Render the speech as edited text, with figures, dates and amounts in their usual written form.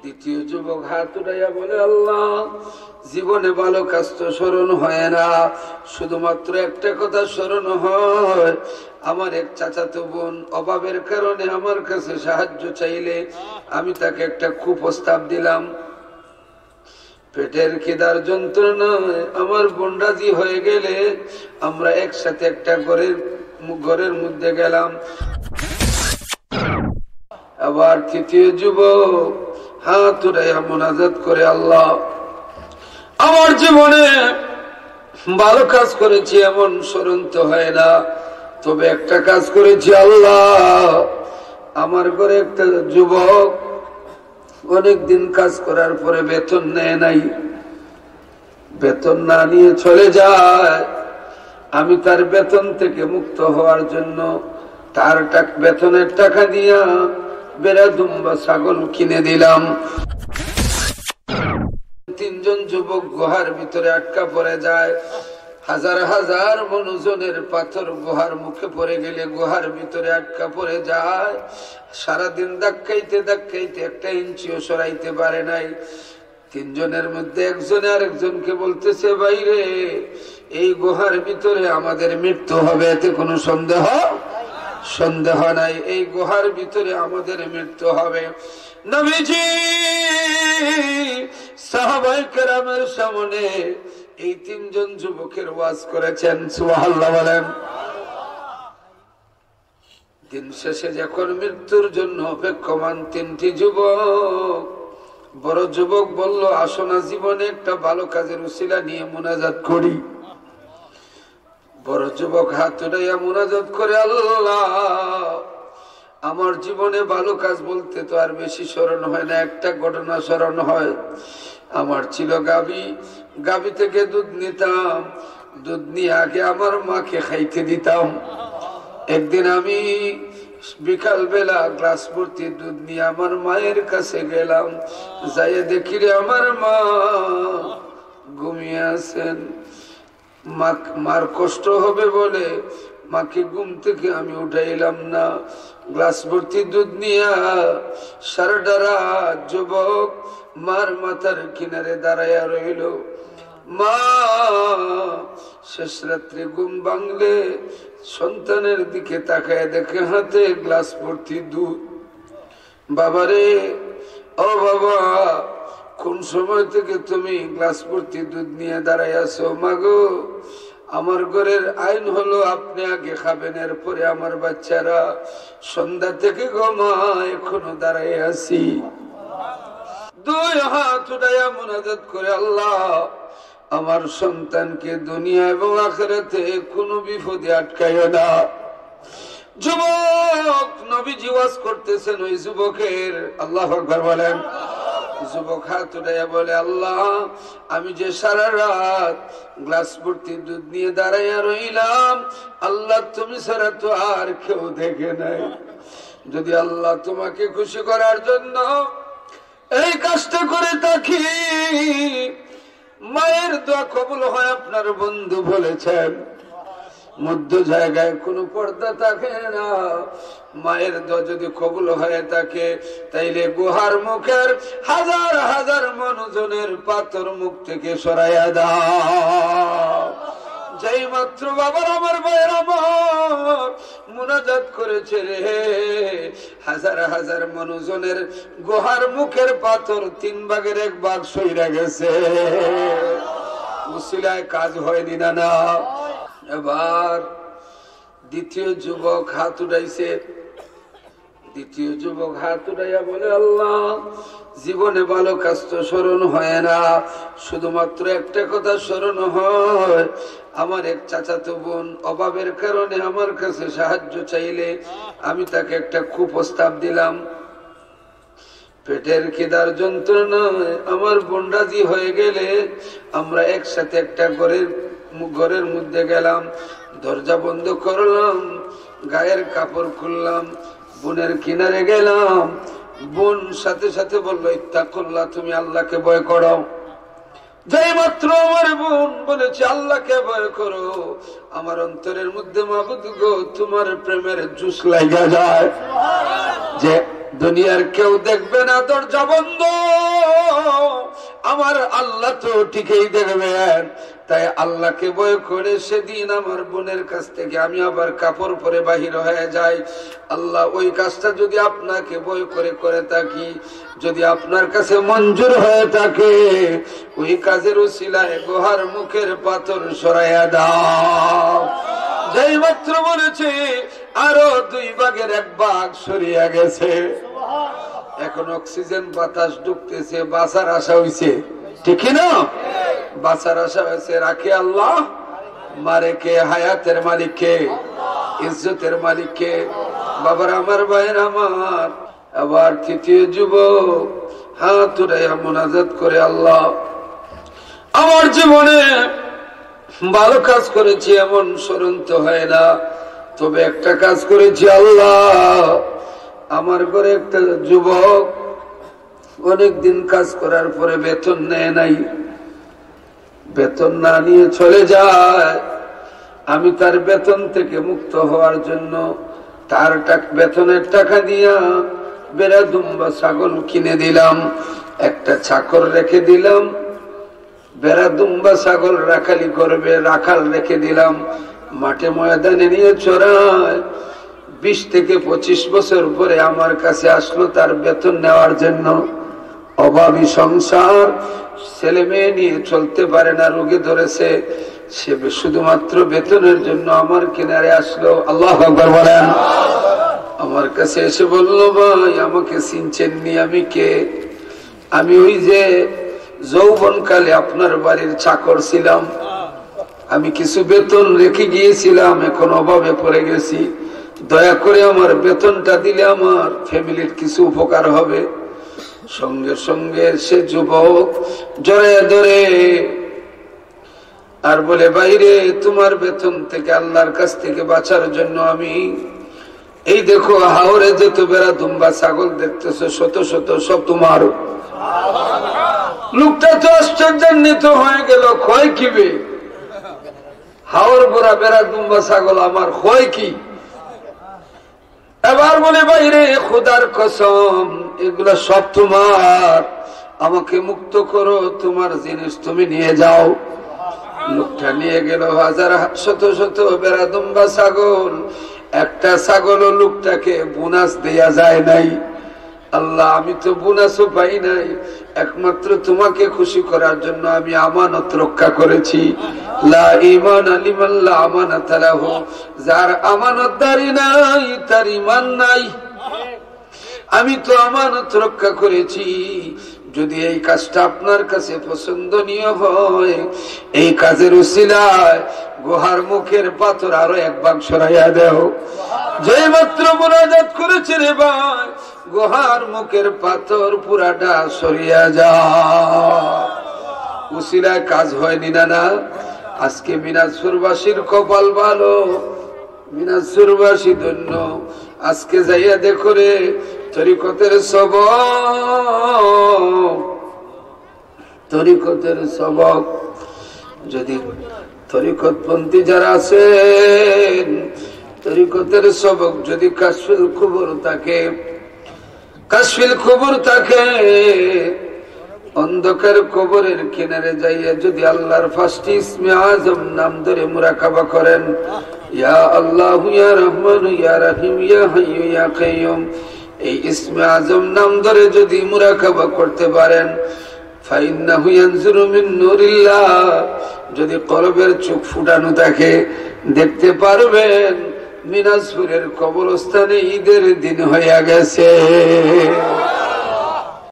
দ্বিতীয় যুবক হাত উঠাইয়া বলে, আল্লাহ, জীবনে ভালো কাজ তো স্মরণ হয় না, শুধুমাত্র একটা কথা স্মরণ হয়, আমার এক চাচাতো বোন অভাবের কারণে আমার কাছে সাহায্য চাইলে আমি তাকে একটা কুপ্রস্তাব দিলাম। পেটের খিদার যন্ত্রণায় আমার বোন রাজি হয়ে গেলে আমরা একসাথে একটা ঘরের মধ্যে গেলাম। আবার তৃতীয় যুবক হাত উঠাইয়া মুনাজাত করে, আল্লাহ, আমার জীবনে ভালো কাজ করেছি এমন স্মরণ তো হয় না, তবে একটা কাজ করেছি আল্লাহ, আমার ঘরে একটা যুবক অনেকদিন কাজ করার পরে বেতন নেয় নাই, বেতন না নিয়ে চলে যায়, আমি তার বেতন থেকে মুক্ত হওয়ার জন্য তার বেতনের টাকা দিয়া বেড়া দুম্বা ছাগল কিনে দিলাম। তিনজন যুবক গুহার ভিতরে আটকা পড়ে যায়, হাজার হাজার মনোজনের পাথর গুহার মুখে পড়ে গেলে গুহার ভিতরে আটকা পড়ে যায়। সারাদিন ধাক্কাইতে ধাক্কাইতে একটা ইঞ্চিও সরাইতে পারে নাই। তিনজনের মধ্যে একজনে আরেকজনকে বলতেছে, বাইরে এই গুহার ভিতরে আমাদের মৃত্যু হবে, এতে কোনো সন্দেহ নাই, এই গুহার ভিতরে আমাদের মৃত্যু হবে। নবীজি সাহাবায়ে কেরামের সামনে এই তিনজন যুবকের ওয়াজ করেছেন, সুবহানাল্লাহ বলেন। দিন শেষে যখন মৃত্যুর জন্য অপেক্ষমান তিনটি যুবক, বড় যুবক বলল, আসো না জীবনে একটা ভালো কাজের উসিলা নিয়ে মুনাজাত করি। বড় যুবক হাত উঠাইয়া মুনাজাত করে, আল্লাহ, আমার জীবনে ভালো কাজ বলতে তো আর বেশি স্মরণ হয় না, একটা ঘটনা স্মরণ হয়। আমার ছিল গাভী থেকে দুধ নিতাম, দুধ নিয়ে আগে আমার মাকে খাইতে দিতাম। একদিন আমি বিকাল বেলা গ্লাস ভর্তি দুধ নিয়ে আমার মায়ের কাছে গেলাম, যাইয়ে দেখি রে আমার মা ঘুমিয়ে আছেন। মার কষ্ট হবে বলে মাকে ঘুম থেকে আমি উঠাইলাম না। গ্লাস ভর্তি দুধ নিয়া সারাটা রাত যুবক মার মাথার কিনারে দাঁড়াইয়া রইল। মা শেষ রাত্রে ঘুম ভাঙলে সন্তানের দিকে তাকায় দেখে হাতে গ্লাস ভর্তি দুধ। বাবারে, ও বাবা, কোন সময় থেকে তুমি গ্লাস ভর্তি দুধ নিয়ে দাঁড়াই আছো? মাগো, আমার ঘরের আইন হলো আপনি আগে খাবেন, এরপরে আমার বাচ্চারা। সন্ধ্যা থেকে ঘুমা এখনো দাঁড়াই আছি। দুই হাত উঠাইয়া মুনাজাত করে, আল্লাহ, আমার সন্তানকে দুনিয়া এবং আখিরাতে কোনো বিপদে আটকাইও না। যুবক নবীজি ওয়াজ করতেছেন, ওই যুবকের আল্লাহু আকবার বলেন। যুবক হাত উঠাইয়া বলে, আল্লাহ, আমি যে সারা রাত গ্লাস ভর্তি দুধ নিয়ে দাঁড়াইয়া রইলাম, আল্লাহ তুমি ছাড়া তো আর কেউ দেখে নাই। যদি আল্লাহ তোমাকে খুশি করার জন্য এই কাজটা করে থাকি, মায়ের দোয়া কবুল হয়। আপনার বন্ধু বলেছেন, মধ্য জায়গায় কোনো পর্দা থাকে না, মায়ের দোয়া যদি কবুল হয়ে থাকে তাইলে গুহার মুখের হাজার হাজার মনোজনের পাথর মুখ থেকে সরাইয়া দাও। যেই মাত্র বাবার আমার ভাইয়ের আমার মুনাজাত করেছে রে, হাজার হাজার মনোজনের গুহার মুখের পাথর 3 ভাগের 1 ভাগ সইরা গেছে। উসিলায় কাজ হয়নি না। এবার দ্বিতীয় যুবক হাত উঠাইছে। দ্বিতীয় যুবক হাত উঠাইয়া বলে, আল্লাহ, জীবনে ভালো কাজ তো স্মরণ হয় না, শুধুমাত্র একটা কথা স্মরণ হয়, আমার এক চাচাতো বোন অভাবের কারণে আমার কাছে সাহায্য চাইলে আমি তাকে একটা কুপ্রস্তাব দিলাম। পেটের খিদার যন্ত্রণায় আমার বোন রাজি হয়ে গেলে আমরা একসাথে একটা ঘরের মধ্যে গেলাম, দরজা বন্ধ করলাম, গায়ের কাপড় খুললাম, বোনের কিনারে গেলাম। বোন সাথে সাথে বললো, ইত্তাকুল্লাহ, তুমি আল্লাহকে ভয় করো। যেই মাত্র আমার বোন বলেছে আল্লাহকে ভয় করো, আমার অন্তরের মধ্যে মাবুদ গো তোমার প্রেমের জুস লাগা যায়। যে দুনিয়ার কেউ দেখবে না, দরজা বন্ধ, আমার আল্লাহ তো ঠিকই দেখবেন। তাই আল্লাহকে ভয় করে সেদিন আমার বোনের কাছ থেকে আমি আবার কাপড় পরে বাহির হয়ে যাই। আল্লাহ ওই কাজটা যদি আপনাকে ভয় করে করে থাকি, যদি আপনার কাছে মঞ্জুর হয়ে থাকে, ওই কাজের উসিলায় গুহার মুখের পাথর সরাইয়া দাও। যেই মাত্র বলেছে আরো 2 ভাগের 1 ভাগ সরিয়া গেছে। এখন অক্সিজেন বাতাস ঢুকতেছে, বাঁচার আশা হইছে, ঠিক না? বাঁচার আশা হয়েছে। রাখে আল্লাহ, মারে কে? হায়াতের মালিক কে? ইজ্জতের মালিক কে? বাবার আমার, ভাইয়ের আমার। আবার তৃতীয় যুবক হাত উঠাইয়া মুনাজাত করে, আল্লাহ আমার জীবনে ভালো কাজ করেছি এমন স্মরণ তো হয় না, তবে একটা কাজ করেছি আল্লাহ। আমার ঘরে একটা যুবক অনেকদিন কাজ করার পরে বেতন নেয় নাই, বেতন না নিয়ে চলে যায়। আমি তার বেতন থেকে মুক্ত হওয়ার জন্য তার বেতনের টাকা দিয়া বেড়া দুম্বা ছাগল কিনে দিলাম, একটা চাকর রেখে দিলাম, বেড়া দুম্বা ছাগল রাখালি করবে, রাখাল রেখে দিলাম, মাঠে ময়দানে নিয়ে চড়ায়। 20 থেকে 25 বছর পরে আমার কাছে আসলো তার বেতন নেওয়ার জন্য। অভাবী সংসার, ছেলে মেয়ে নিয়ে চলতে পারে না, রোগে ধরেছে, সে শুধুমাত্র বেতনের জন্য আমার কিনারে আসলো। আল্লাহু আকবার বলেন। আমার কাছে এসে বলল, ভাই আমাকে চিনছেননি? আমি কে? আমি ওই যে যৌবনকালে আপনার বাড়ির চাকর ছিলাম, আমি কিছু বেতন রেখে গিয়েছিলাম, এখন অভাবে পড়ে গেছি, দয়া করে আমার বেতনটা দিলে আমার ফ্যামিলির কিছু উপকার হবে। সঙ্গে সঙ্গে সে যুবক জড়ায় ধরে আর বলে, বাইরে তোমার বেতন থেকে আল্লাহর কাছ থেকে বাঁচার জন্য আমি এই দেখো হাওরে যত বেড়া দুম্বা ছাগল দেখতেছো, শত শত সব তোমার। লোকটা তো আশ্চর্যান্বিত হয়ে গেল, ক্ষয় কিবে? হাওর গোড়া বেড়া দুম্বা ছাগল আমার, ক্ষয় কি? এবার বলে, বাইরে খোদার কসম এগুলা সব তোমার, আমাকে মুক্ত করো, তোমার জিনিস তুমি নিয়ে যাও। লোকটা নিয়ে গেল হাজার শত শত বেড়া দুম্বা ছাগল। একটা ছাগল লোকটাকে বোনাস দেয়া যায় নাই। আল্লাহ আমি তো বোনাসও পাই নাই, একমাত্র তোমাকে খুশি করার জন্য আমি আমানত রক্ষা করেছি। লা ঈমান লিমান লা আমানাত লাহু, যার আমানতদারি নাই তার ঈমান নাই। আমি তো আমানত রক্ষা করেছি। যদি এই কাজটা আপনার কাছে পছন্দনীয় হয়, এই কাজের উসিলায় গুহার মুখের পাথর আরো 1 ভাগ সরাইয়া দাও। যেই মাত্র মুনাজাত করেছে রে ভাই, গুহার মুখের পাথর পুরাটা সরিয়া যায়। উসিলায় কাজ হয়নি না? না। আজকে মিনাজপুরবাসীর কপাল ভালো, মিনাজপুরবাসী ধন্য। আজকে যাইয়া দেখো রে, তরিকতের সবক যদি তরিকতপন্থী যারা আছেন, তরিকতের সবক যদি কাশফিল কুবুর থাকে, অন্ধকার কবরের কিনারে যাইয়া যদি আল্লাহর 5টি ইসমে আজম নাম ধরে মুরাকাবা করেন, ইয়া আল্লাহু ইয়া রহমানু ইয়া রহিম ইয়া হাইয়্যু ইয়া কাইয়্যুম, এই ইসমে আজম নাম ধরে যদি মুরাকাবা করতে পারেন, ফাইন্নাহু ইয়ানজুরু মিন নূরিল্লাহ, যদি কলবের চোখ ফুটানো থাকে দেখতে পারবেন মিনাজপুরের কবরস্থানে ঈদের দিন হইয়া গেছে।